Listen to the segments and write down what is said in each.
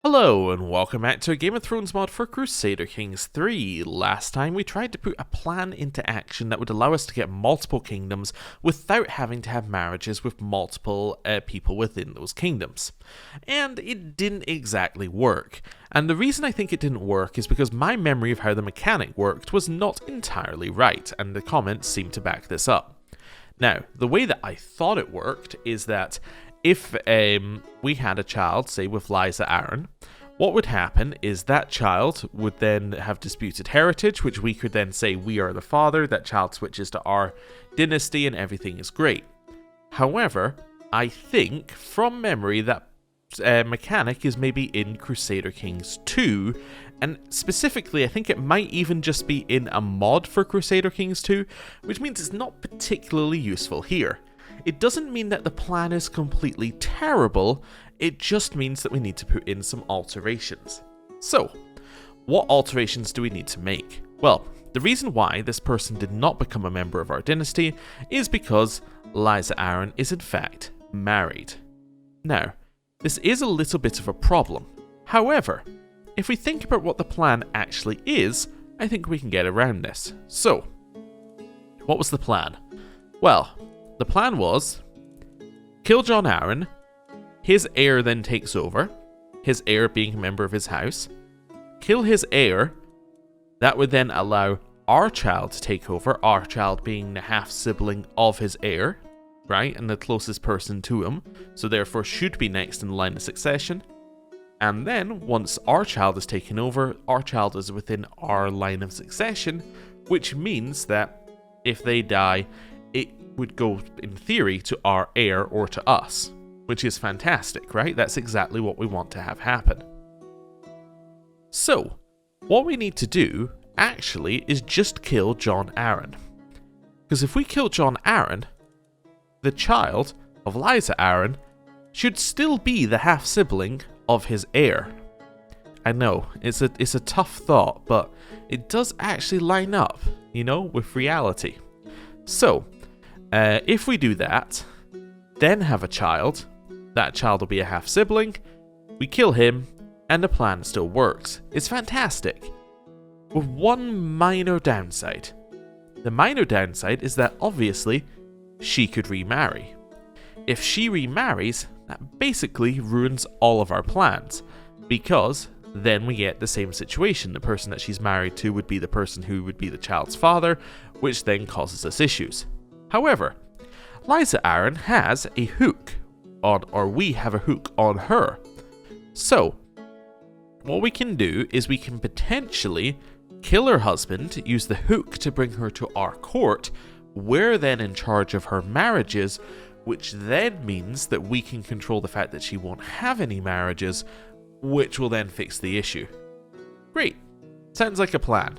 Hello and welcome back to a Game of Thrones mod for Crusader Kings 3. Last time we tried to put a plan into action that would allow us to get multiple kingdoms without having to have marriages with multiple people within those kingdoms. And it didn't exactly work. And the reason I think it didn't work is because my memory of how the mechanic worked was not entirely right, and the comments seem to back this up. Now, the way that I thought it worked is that if we had a child, say with Lysa Arryn, what would happen is that child would then have disputed heritage, which we could then say we are the father, that child switches to our dynasty and everything is great. However, I think from memory that mechanic is maybe in Crusader Kings 2, and specifically I think it might even just be in a mod for Crusader Kings 2, which means it's not particularly useful here. It doesn't mean that the plan is completely terrible, it just means that we need to put in some alterations. So, what alterations do we need to make? Well, the reason why this person did not become a member of our dynasty is because Lysa Arryn is in fact married. Now, this is a little bit of a problem. However, if we think about what the plan actually is, I think we can get around this. So, what was the plan? Well, the plan was, kill Jon Arryn, his heir then takes over, his heir being a member of his house, kill his heir, that would then allow our child to take over, our child being the half-sibling of his heir, right, and the closest person to him, so therefore should be next in the line of succession, and then, once our child is taken over, our child is within our line of succession, which means that if they die, it would go, in theory, to our heir or to us, which is fantastic, right? That's exactly what we want to have happen. So, what we need to do, actually, is just kill Jon Arryn. Because if we kill Jon Arryn, the child of Lysa Arryn should still be the half-sibling of his heir. I know, it's a tough thought, but it does actually line up, you know, with reality. So, if we do that, then have a child, that child will be a half-sibling, we kill him, and the plan still works. It's fantastic. With one minor downside. The minor downside is that obviously she could remarry. If she remarries, that basically ruins all of our plans, because then we get the same situation. The person that she's married to would be the person who would be the child's father, which then causes us issues. However, Lysa Arryn has a hook on, or we have a hook on her. So, what we can do is we can potentially kill her husband, use the hook to bring her to our court. We're then in charge of her marriages, which then means that we can control the fact that she won't have any marriages, which will then fix the issue. Great. Sounds like a plan.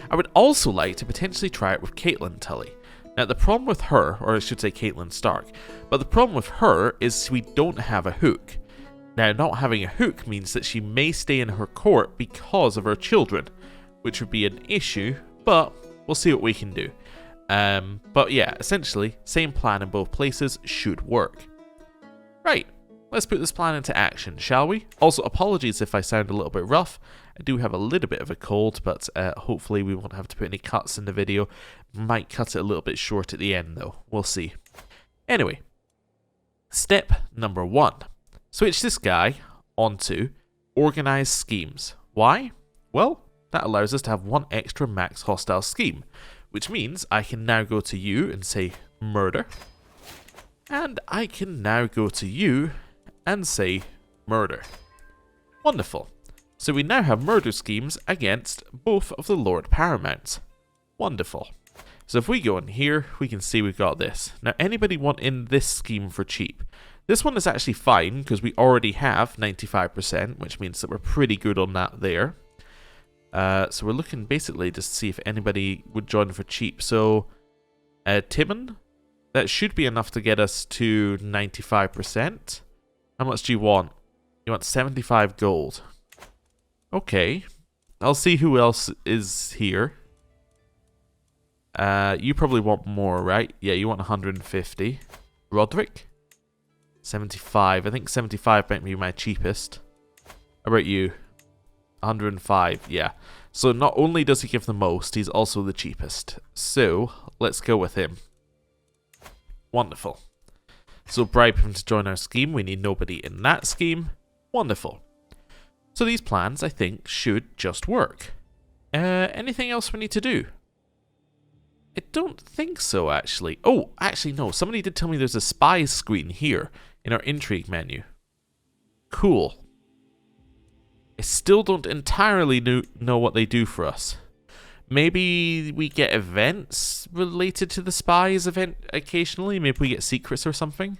I would also like to potentially try it with Catelyn Tully. Now, the problem with her, or I should say Catelyn Stark, but the problem with her is we don't have a hook. Now, not having a hook means that she may stay in her court because of her children, which would be an issue, but we'll see what we can do. But yeah, essentially, same plan in both places should work. Right, let's put this plan into action, shall we? Also, apologies if I sound a little bit rough. I do have a little bit of a cold, but hopefully we won't have to put any cuts in the video. Might cut it a little bit short at the end, though. We'll see. Anyway, step number 1. Switch this guy onto Organize Schemes. Why? Well, that allows us to have one extra max hostile scheme, which means I can now go to you and say murder, and I can now go to you and say murder. Wonderful. So we now have murder schemes against both of the Lord Paramounts. Wonderful. So if we go in here, we can see we've got this. Now, anybody want in this scheme for cheap? This one is actually fine because we already have 95%, which means that we're pretty good on that there. So we're looking basically to see if anybody would join for cheap. So, Timon, that should be enough to get us to 95%. How much do you want? You want 75 gold. Okay, I'll see who else is here. You probably want more, right? Yeah, you want 150. Roderick? 75. I think 75 might be my cheapest. How about you? 105, yeah. So not only does he give the most, he's also the cheapest. So, let's go with him. Wonderful. So bribe him to join our scheme. We need nobody in that scheme. Wonderful. So these plans, I think, should just work. Anything else we need to do? I don't think so, actually. Oh, actually, no. Somebody did tell me there's a spy screen here in our intrigue menu. Cool. I still don't entirely know what they do for us. Maybe we get events related to the spies event occasionally. Maybe we get secrets or something.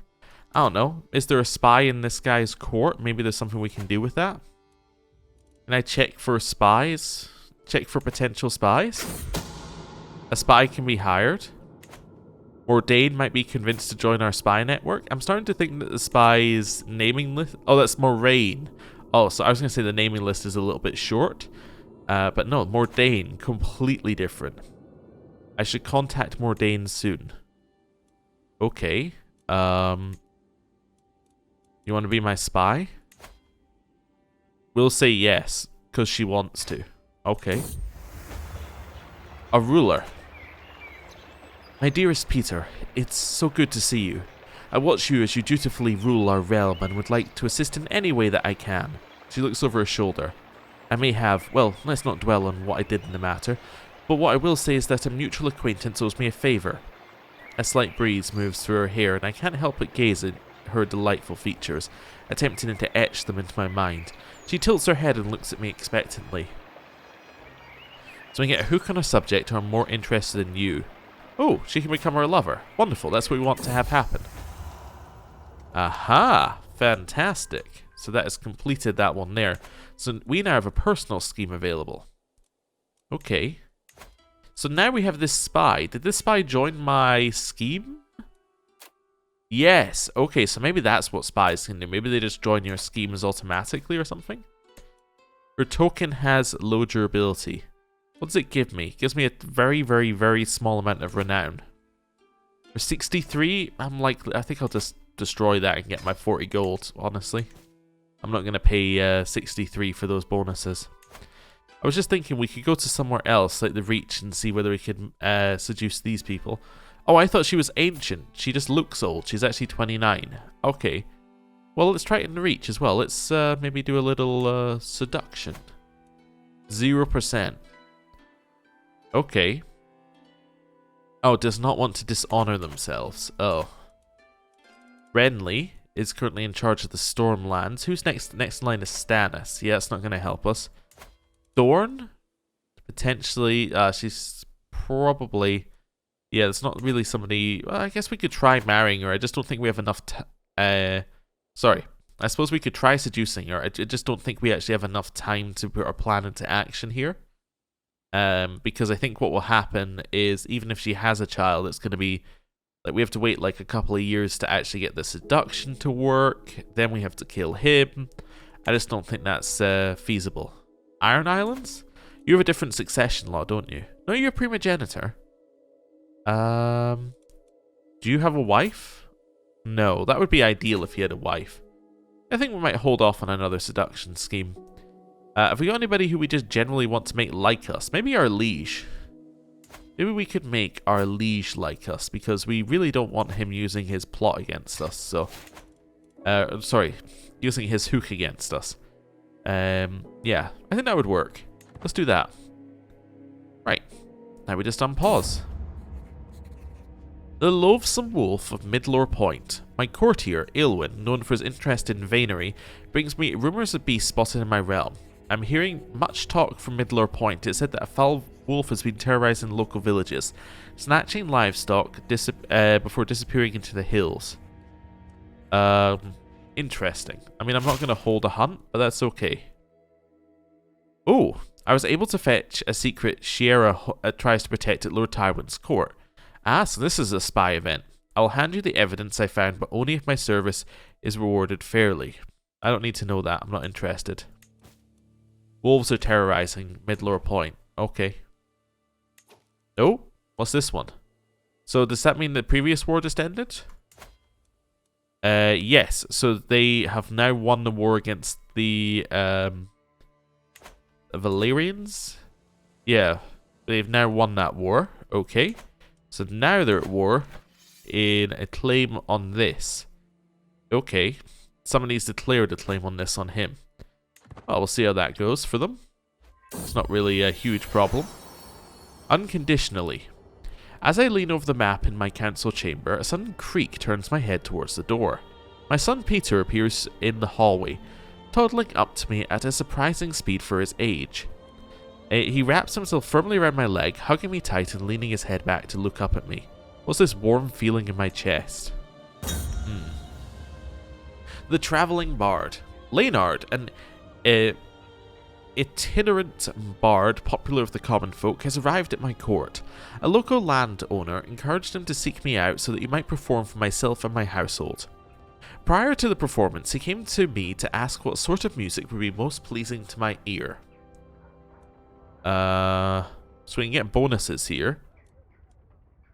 I don't know. Is there a spy in this guy's court? Maybe there's something we can do with that. Can I check for spies? Check for potential spies? A spy can be hired. Mordain might be convinced to join our spy network. I'm starting to think that the spy's naming list... Oh, that's Moraine. Oh, so I was going to say the naming list is a little bit short. But no, Mordain, completely different. I should contact Mordain soon. Okay. You want to be my spy? We'll say yes, because she wants to. Okay. A ruler. My dearest Petyr, it's so good to see you. I watch you as you dutifully rule our realm and would like to assist in any way that I can. She looks over her shoulder. I may have, well, let's not dwell on what I did in the matter, but what I will say is that a mutual acquaintance owes me a favour. A slight breeze moves through her hair and I can't help but gaze at her delightful features, attempting to etch them into my mind. She tilts her head and looks at me expectantly. So we get a hook on a subject who I'm more interested in you. Oh, she can become our lover. Wonderful, that's what we want to have happen. Aha! Fantastic. So that has completed that one there. So we now have a personal scheme available. Okay. So now we have this spy. Did this spy join my scheme? Yes. Okay, so maybe that's what spies can do. Maybe they just join your schemes automatically or something. Her token has low durability. What does it give me? It gives me a very, very, very small amount of renown. For 63, I think I'll just destroy that and get my 40 gold, honestly. I'm not going to pay 63 for those bonuses. I was just thinking we could go to somewhere else, like the Reach, and see whether we could seduce these people. Oh, I thought she was ancient. She just looks old. She's actually 29. Okay. Well, let's try it in the Reach as well. Let's maybe do a little seduction. 0%. Okay. Oh, does not want to dishonor themselves. Oh. Renly is currently in charge of the Stormlands. Who's next? Next in line is Stannis. Yeah, it's not going to help us. Dorn? Potentially. She's probably... Yeah, it's not really somebody... Well, I guess we could try marrying her. I just don't think we have enough... Sorry. I suppose we could try seducing her. I just don't think we actually have enough time to put our plan into action here. Because I think what will happen is, even if she has a child, it's going to be... Like, we have to wait like a couple of years to actually get the seduction to work. Then we have to kill him. I just don't think that's feasible. Iron Islands? You have a different succession law, don't you? No, you're a primogenitor. Do you have a wife? No, that would be ideal if you had a wife. I think we might hold off on another seduction scheme. Have we got anybody who we just generally want to make like us? Maybe our liege. Maybe we could make our liege like us, because we really don't want him using his plot against us, so... sorry, using his hook against us. Yeah, I think that would work. Let's do that. Right, now we just unpause. The loathsome wolf of Midlore Point. My courtier, Aelwyn, known for his interest in venery, brings me rumours of beasts spotted in my realm. I'm hearing much talk from Midlore Point. It said that a foul wolf has been terrorizing local villages, snatching livestock before disappearing into the hills. Interesting. I mean, I'm not going to hold a hunt, but that's okay. Oh, I was able to fetch a secret Shiera tries to protect at Lord Tywin's court. Ah, so this is a spy event. I'll hand you the evidence I found, but only if my service is rewarded fairly. I don't need to know that. I'm not interested. Wolves are terrorizing Midlore Point. Okay. Oh, what's this one? So does that mean the previous war just ended? Yes. So they have now won the war against the Valerians. Yeah, they've now won that war. Okay. So now they're at war in a claim on this. Okay. Someone needs to declare a claim on this on him. Well, we'll see how that goes for them. It's not really a huge problem. Unconditionally. As I lean over the map in my council chamber, a sudden creak turns my head towards the door. My son Petyr appears in the hallway, toddling up to me at a surprising speed for his age. He wraps himself firmly around my leg, hugging me tight and leaning his head back to look up at me. What's this warm feeling in my chest? The Travelling Bard. Leonard, an itinerant bard popular with the common folk, has arrived at my court. A local landowner encouraged him to seek me out so that he might perform for myself and my household. Prior to the performance, he came to me to ask what sort of music would be most pleasing to my ear. So we can get bonuses here.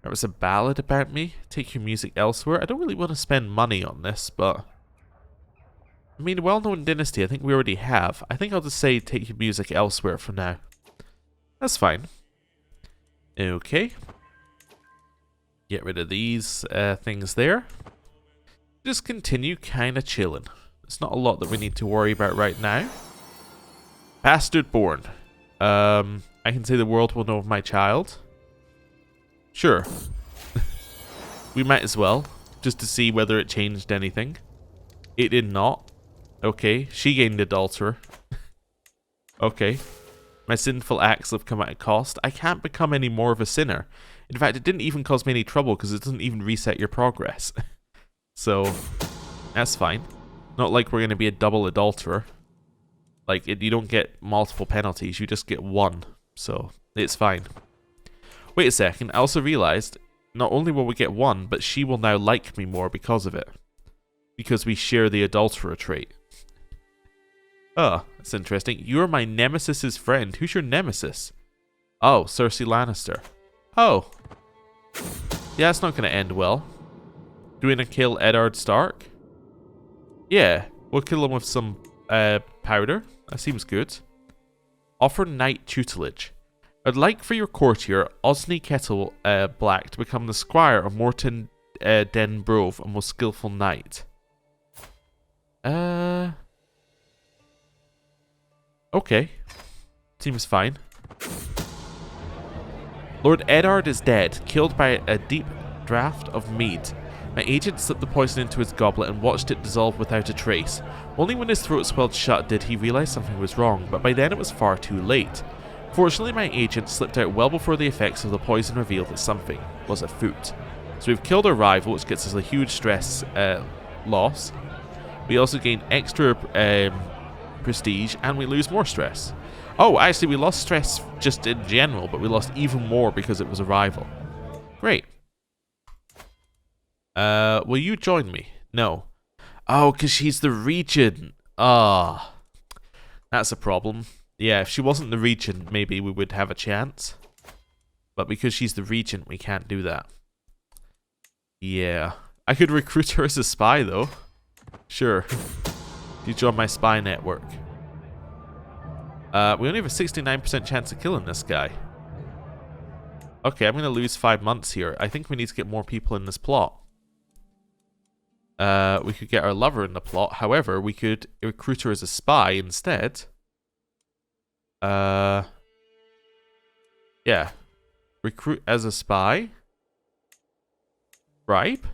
There was a ballad about me. Take your music elsewhere. I don't really want to spend money on this, but I mean, a well-known dynasty, I think we already have. I think I'll just say take your music elsewhere for now. That's fine. Okay. Get rid of these things there. Just continue kind of chilling. There's not a lot that we need to worry about right now. Bastard born. I can say the world will know of my child. Sure. We might as well, just to see whether it changed anything. It did not. Okay, she gained adulterer. Okay. My sinful acts have come at a cost. I can't become any more of a sinner. In fact, it didn't even cause me any trouble because it doesn't even reset your progress. So, that's fine. Not like we're going to be a double adulterer. Like, you don't get multiple penalties, you just get one. So, it's fine. Wait a second, I also realized, not only will we get one, but she will now like me more because of it. Because we share the adulterer trait. Oh, that's interesting. You're my nemesis's friend. Who's your nemesis? Oh, Cersei Lannister. Oh. Yeah, it's not going to end well. Do we want to kill Eddard Stark? Yeah, we'll kill him with some powder. That seems good. Offer knight tutelage. I'd like for your courtier, Osney Kettle Black, to become the squire of Morton Den Brove, a most skillful knight. Okay. Seems fine. Lord Eddard is dead, killed by a deep draught of mead. My agent slipped the poison into his goblet and watched it dissolve without a trace. Only when his throat swelled shut did he realize something was wrong, but by then it was far too late. Fortunately, my agent slipped out well before the effects of the poison revealed that something was afoot. So we've killed our rival, which gets us a huge stress loss. We also gain extra prestige, and we lose more stress. Oh, actually, we lost stress just in general, but we lost even more because it was a rival. Great. Will you join me? No. Oh, because she's the regent. Ah. That's a problem. Yeah, if she wasn't the regent, maybe we would have a chance. But because she's the regent, we can't do that. Yeah. I could recruit her as a spy, though. Sure. You join my spy network. We only have a 69% chance of killing this guy. Okay, I'm going to lose 5 months here. I think we need to get more people in this plot. We could get our lover in the plot. However, we could recruit her as a spy instead. Yeah. Recruit as a spy. Bribe?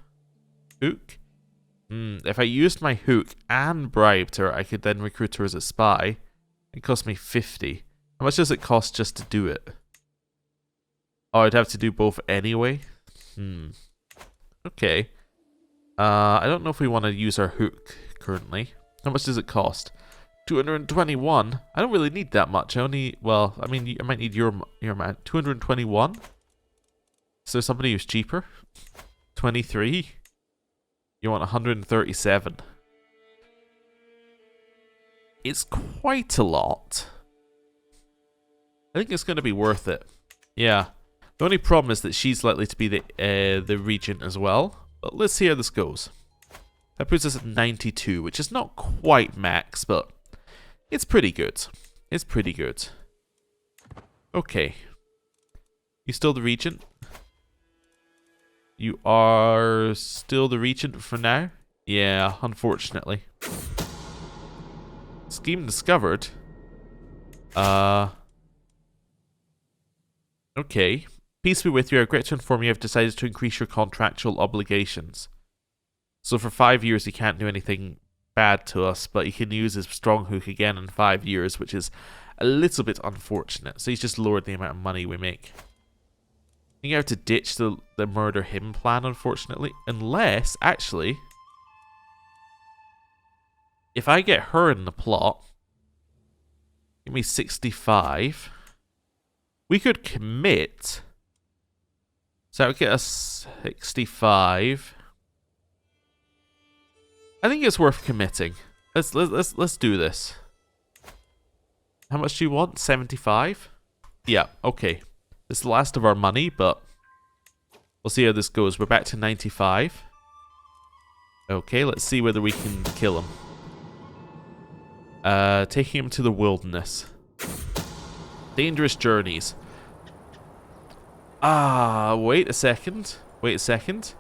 Hook? If I used my hook and bribed her, I could then recruit her as a spy. It cost me 50. How much does it cost just to do it? Oh, I'd have to do both anyway? Okay. I don't know if we want to use our hook currently. How much does it cost? 221? I don't really need that much. I only... Well, I mean, I might need your man. 221? Is there somebody who's cheaper? 23? You want 137? It's quite a lot. I think it's going to be worth it. Yeah. The only problem is that she's likely to be the regent as well. But let's see how this goes. That puts us at 92, which is not quite max, but It's pretty good. It's pretty good. Okay. You still the regent? You are still the regent for now? Yeah, unfortunately. Scheme discovered. Okay. Peace be with you. I regret to inform you I've decided to increase your contractual obligations. So for 5 years he can't do anything bad to us, but he can use his strong hook again in 5 years, which is a little bit unfortunate. So he's just lowered the amount of money we make. I think I have to ditch the murder him plan, unfortunately. Unless, actually, if I get her in the plot, give me 65. We could commit. So that would get us 65. I think it's worth committing. Let's do this. How much do you want? 75? Yeah, okay. It's the last of our money, but we'll see how this goes. We're back to 95. Okay, let's see whether we can kill him. Taking him to the wilderness. Dangerous journeys. Wait a second. Wait a second.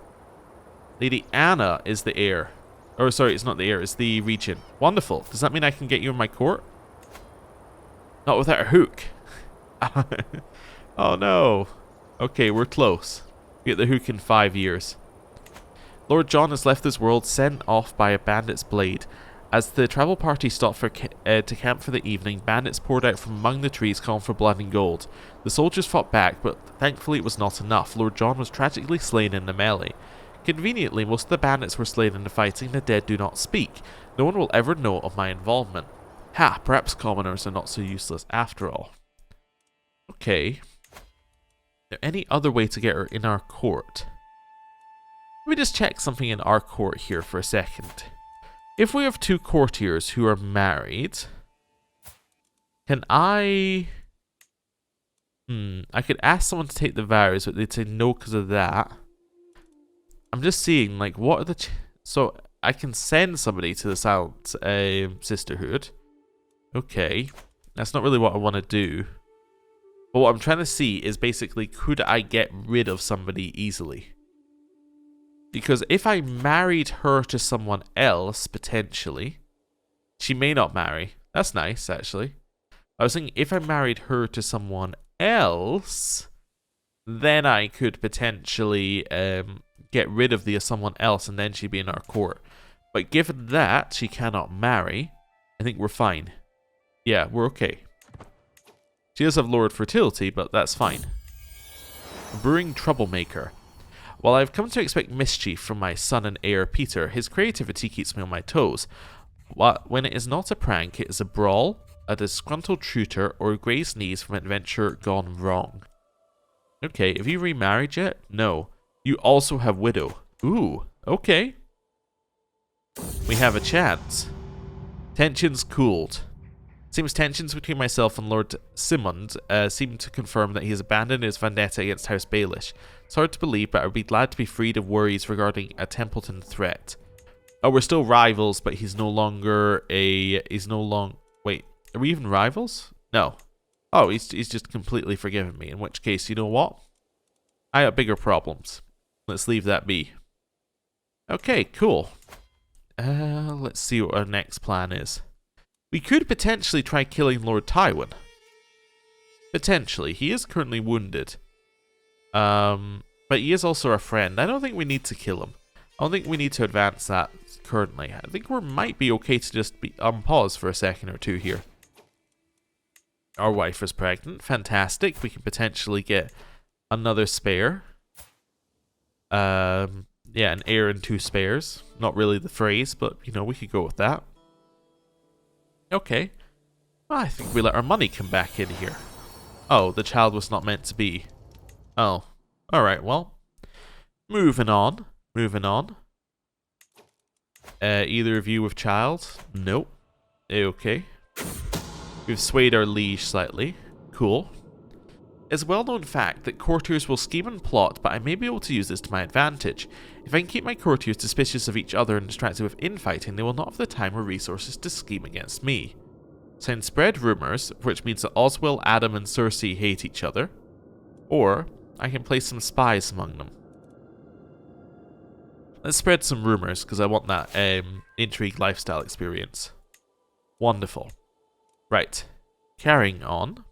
Lady Anna is the heir. Or sorry, it's not the heir, it's the regent. Wonderful. Does that mean I can get you in my court? Not without a hook. Oh no. Okay, we're close. We get the hook in 5 years. Lord John has left this world, sent off by a bandit's blade. As the travel party stopped to camp for the evening, bandits poured out from among the trees calling for blood and gold. The soldiers fought back, but thankfully it was not enough. Lord John was tragically slain in the melee. Conveniently, most of the bandits were slain in the fighting. The dead do not speak. No one will ever know of my involvement. Ha, perhaps commoners are not so useless after all. Okay. Is there any other way to get her in our court? Let me just check something in our court here for a second. If we have 2 courtiers who are married, can I could ask someone to take the vows, but they'd say no because of that. I'm just seeing, like, what are the... so, I can send somebody to the Silent Sisterhood. Okay. That's not really what I want to do. But what I'm trying to see is basically, could I get rid of somebody easily? Because if I married her to someone else, potentially, she may not marry. That's nice, actually. I was thinking, if I married her to someone else, then I could potentially... get rid of the someone else and then she'd be in our court. But given that she cannot marry, I think we're fine. Yeah, we're okay. She does have lowered fertility, but that's fine. Brewing troublemaker. While I've come to expect mischief from my son and heir Petyr, his creativity keeps me on my toes. When it is not a prank, it is a brawl, a disgruntled tutor, or a grazed knees from an adventure gone wrong. Okay, have you remarried yet? No. You also have widow. Ooh, okay. We have a chance. Tensions cooled. Seems tensions between myself and Lord Simond seem to confirm that he has abandoned his vendetta against House Baelish. It's hard to believe, but I would be glad to be freed of worries regarding a Templeton threat. Oh, we're still rivals, but he's no longer a... Wait, are we even rivals? No. Oh, he's just completely forgiven me, in which case, you know what? I have bigger problems. Let's leave that be. Okay, cool. Let's see what our next plan is. We could potentially try killing Lord Tywin. Potentially. He is currently wounded. But he is also our friend. I don't think we need to kill him. I don't think we need to advance that currently. I think we might be okay to just be pause for a second or two here. Our wife is pregnant. Fantastic. We can potentially get another spare. Yeah, an heir and 2 spares. Not really the phrase, but, you know, we could go with that. Okay. Well, I think we let our money come back in here. Oh, the child was not meant to be. Oh. Alright, well. Moving on. Moving on. Either of you with child? Nope. Okay. We've swayed our liege slightly. Cool. It's a well-known fact that courtiers will scheme and plot, but I may be able to use this to my advantage. If I can keep my courtiers suspicious of each other and distracted with infighting, they will not have the time or resources to scheme against me. Send spread rumors, which means that Oswell, Adam, and Cersei hate each other. Or I can place some spies among them. Let's spread some rumors, because I want that intrigue lifestyle experience. Wonderful. Right. Carrying on.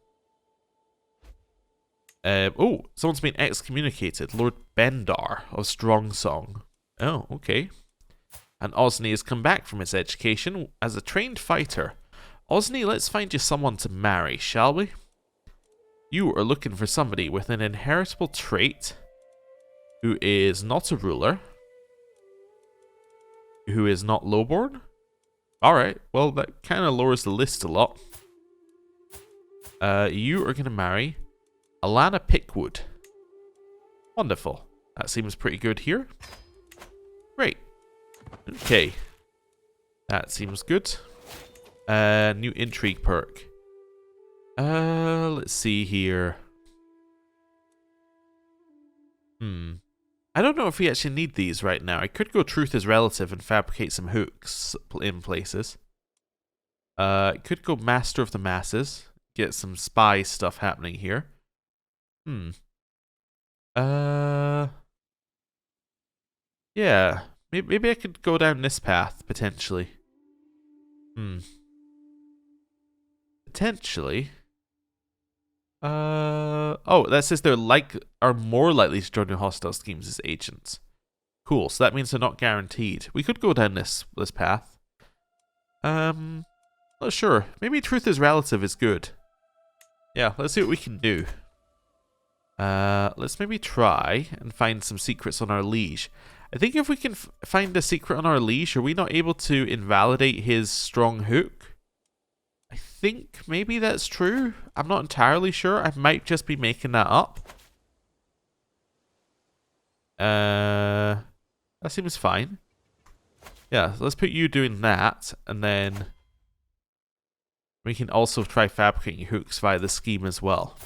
Oh, someone's been excommunicated. Lord Bendar of Strongsong. Oh, okay. And Osney has come back from his education as a trained fighter. Osney, let's find you someone to marry, shall we? You are looking for somebody with an inheritable trait who is not a ruler, who is not lowborn. Alright, well, that kind of lowers the list a lot. You are going to marry Alana Pickwood. Wonderful. That seems pretty good here. Great. Okay. That seems good. New intrigue perk. Let's see here. I don't know if we actually need these right now. I could go truth is relative and fabricate some hooks in places. Could go master of the masses. Get some spy stuff happening here. Yeah. Maybe I could go down this path, potentially. Potentially. Oh, that says they're are more likely to join your hostile schemes as agents. Cool, so that means they're not guaranteed. We could go down this path. Not sure. Maybe truth is relative is good. Yeah, let's see what we can do. Let's maybe try and find some secrets on our liege. I think if we can find a secret on our liege, are we not able to invalidate his strong hook? I think maybe that's true. I'm not entirely sure. I might just be making that up. That seems fine. Yeah, let's put you doing that, and then we can also try fabricating hooks via the scheme as well.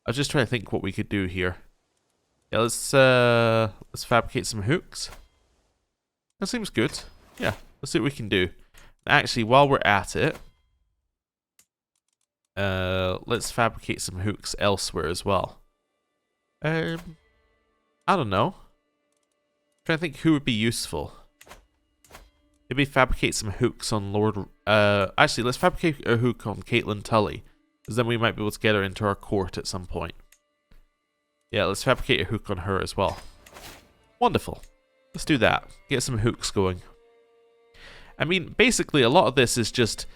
I was just trying to think what we could do here. Yeah, let's fabricate some hooks. That seems good. Yeah, let's see what we can do. Actually, while we're at it, let's fabricate some hooks elsewhere as well. I don't know. I'm trying to think who would be useful. Maybe fabricate some hooks on Lord... actually, let's fabricate a hook on Caitlin Tully, because then we might be able to get her into our court at some point. Yeah, let's fabricate a hook on her as well. Wonderful. Let's do that. Get some hooks going. I mean, basically, a lot of this is just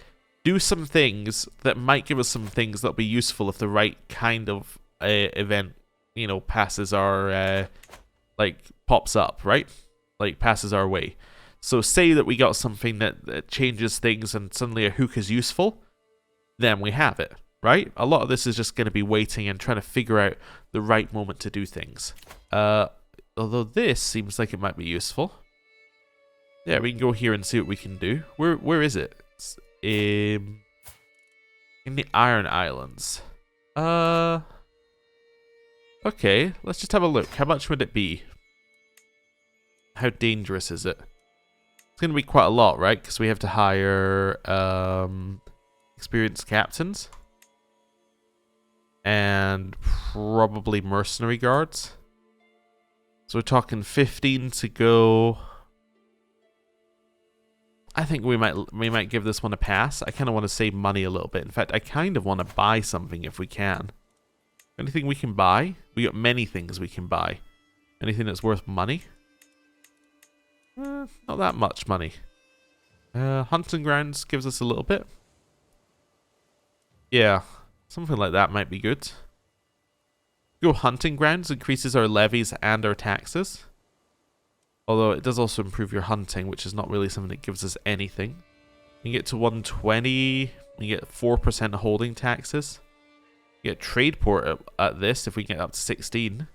do some things that might give us some things that'll be useful if the right kind of event, you know, passes our... pops up, right? Like, passes our way. So say that we got something that changes things and suddenly a hook is useful, then we have it, right? A lot of this is just going to be waiting and trying to figure out the right moment to do things. Although this seems like it might be useful. Yeah, we can go here and see what we can do. Where is it? It's in the Iron Islands. Okay, let's just have a look. How much would it be? How dangerous is it? It's going to be quite a lot, right? Because we have to hire experienced captains. And probably mercenary guards. So we're talking 15 to go. I think we might give this one a pass. I kind of want to save money a little bit. In fact, I kind of want to buy something if we can. Anything we can buy? We got many things we can buy. Anything that's worth money? Not that much money. Hunting grounds gives us a little bit. Yeah, something like that might be good. Go hunting grounds increases our levies and our taxes. Although it does also improve your hunting, which is not really something that gives us anything. You get to 120, you get 4% holding taxes. You get trade port at this if we get up to 16.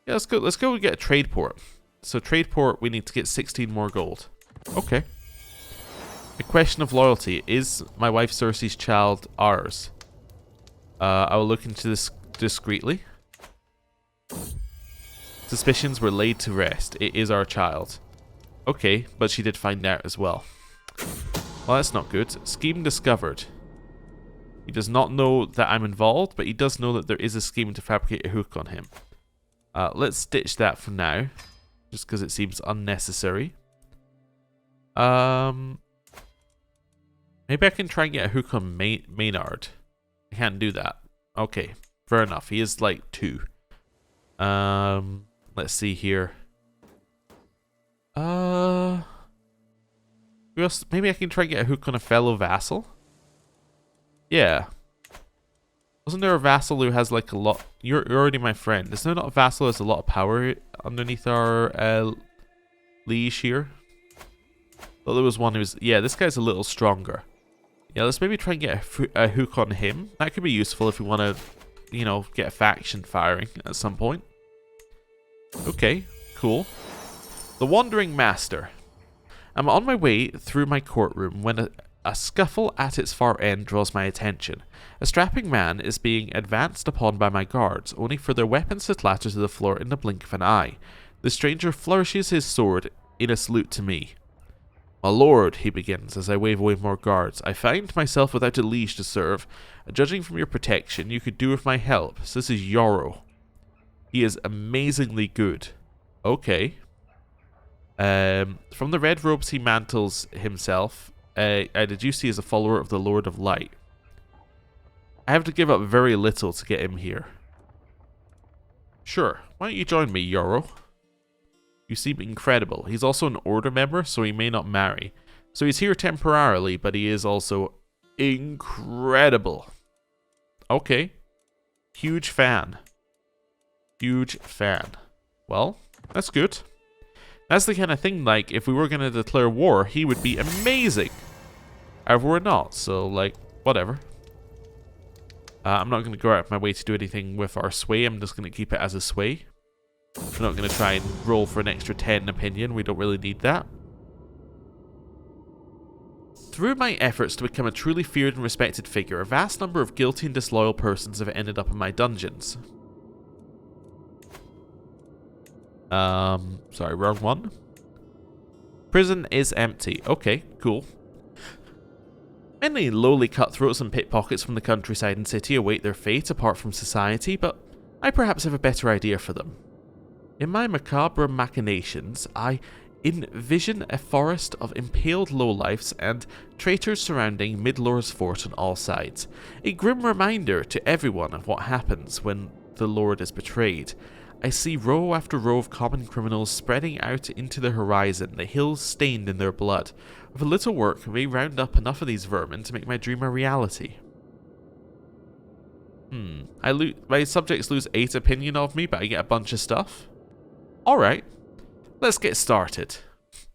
Yeah, let's go and get a trade port. So trade port, we need to get 16 more gold. Okay. A question of loyalty. Is my wife Cersei's child ours? I will look into this discreetly. Suspicions were laid to rest. It is our child. Okay, but she did find out as well. Well, that's not good. Scheme discovered. He does not know that I'm involved, but he does know that there is a scheme to fabricate a hook on him. Let's ditch that for now, just because it seems unnecessary. Maybe I can try and get a hook on Maynard. I can't do that. Okay, fair enough. He is like 2. Let's see here. Who else? Maybe I can try and get a hook on a fellow vassal. Yeah. Wasn't there a vassal who has like a lot? You're already my friend. Is there not a vassal who has a lot of power underneath our liege here? Well, there was one who was... Yeah, this guy's a little stronger. Yeah, let's maybe try and get a hook on him. That could be useful if we want to, you know, get a faction firing at some point. Okay, cool. The Wandering Master. I'm on my way through my courtroom when a scuffle at its far end draws my attention. A strapping man is being advanced upon by my guards, only for their weapons to clatter to the floor in the blink of an eye. The stranger flourishes his sword in a salute to me. My lord, he begins, as I wave away more guards, I find myself without a liege to serve. Judging from your protection, you could do with my help. So this is Yarrow. He is amazingly good. Okay. From the red robes he mantles himself, I deduce he is a follower of the Lord of Light. I have to give up very little to get him here. Sure, why don't you join me, Yarrow? You seem incredible. He's also an order member, so he may not marry. So he's here temporarily, but he is also incredible. Okay. Huge fan. Huge fan. Well, that's good. That's the kind of thing, like, if we were going to declare war, he would be amazing. However, we're not, so, like, whatever. I'm not going to go out of my way to do anything with our sway. I'm just going to keep it as a sway. We're not going to try and roll for an extra 10 opinion. We don't really need that. Through my efforts to become a truly feared and respected figure, a vast number of guilty and disloyal persons have ended up in my dungeons. Sorry, wrong one. Prison is empty. Okay, cool. Many lowly cutthroats and pickpockets from the countryside and city await their fate apart from society, but I perhaps have a better idea for them. In my macabre machinations, I envision a forest of impaled lowlifes and traitors surrounding Midlor's fort on all sides. A grim reminder to everyone of what happens when the Lord is betrayed. I see row after row of common criminals spreading out into the horizon, the hills stained in their blood. With a little work, we may round up enough of these vermin to make my dream a reality. My subjects lose 8 opinion of me, but I get a bunch of stuff. Alright, let's get started.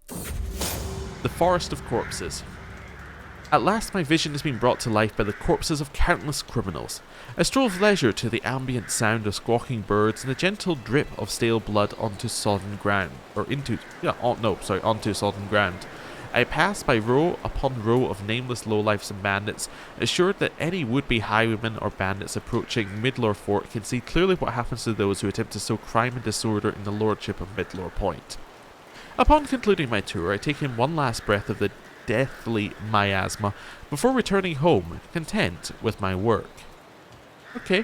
The Forest of Corpses. At last my vision has been brought to life by the corpses of countless criminals. I stroll with leisure to the ambient sound of squawking birds and the gentle drip of stale blood onto sodden ground. Onto sodden ground. I pass by row upon row of nameless lowlifes and bandits, assured that any would-be highwaymen or bandits approaching Midlor Fort can see clearly what happens to those who attempt to sow crime and disorder in the lordship of Midlor Point. Upon concluding my tour, I take in one last breath of the deathly miasma before returning home, content with my work. Okay,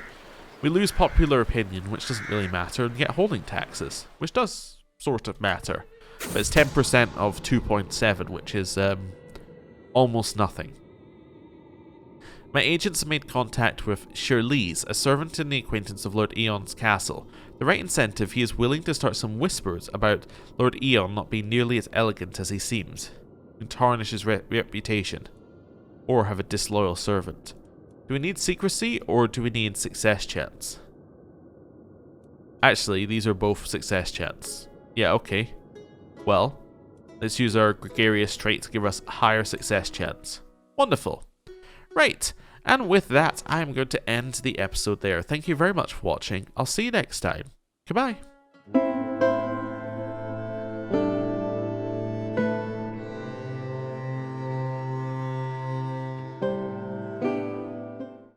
we lose popular opinion, which doesn't really matter, and get holding taxes, which does sort of matter. But it's 10% of 2.7, which is almost nothing. My agents have made contact with Shirley's, a servant in the acquaintance of Lord Aeon's castle. The right incentive, he is willing to start some whispers about Lord Aeon not being nearly as elegant as he seems, and tarnish his reputation, or have a disloyal servant. Do we need secrecy, or do we need success chance? Actually, these are both success chance. Yeah, okay. Well, let's use our gregarious trait to give us a higher success chance. Wonderful. Right, and with that, I'm going to end the episode there. Thank you very much for watching. I'll see you next time. Goodbye.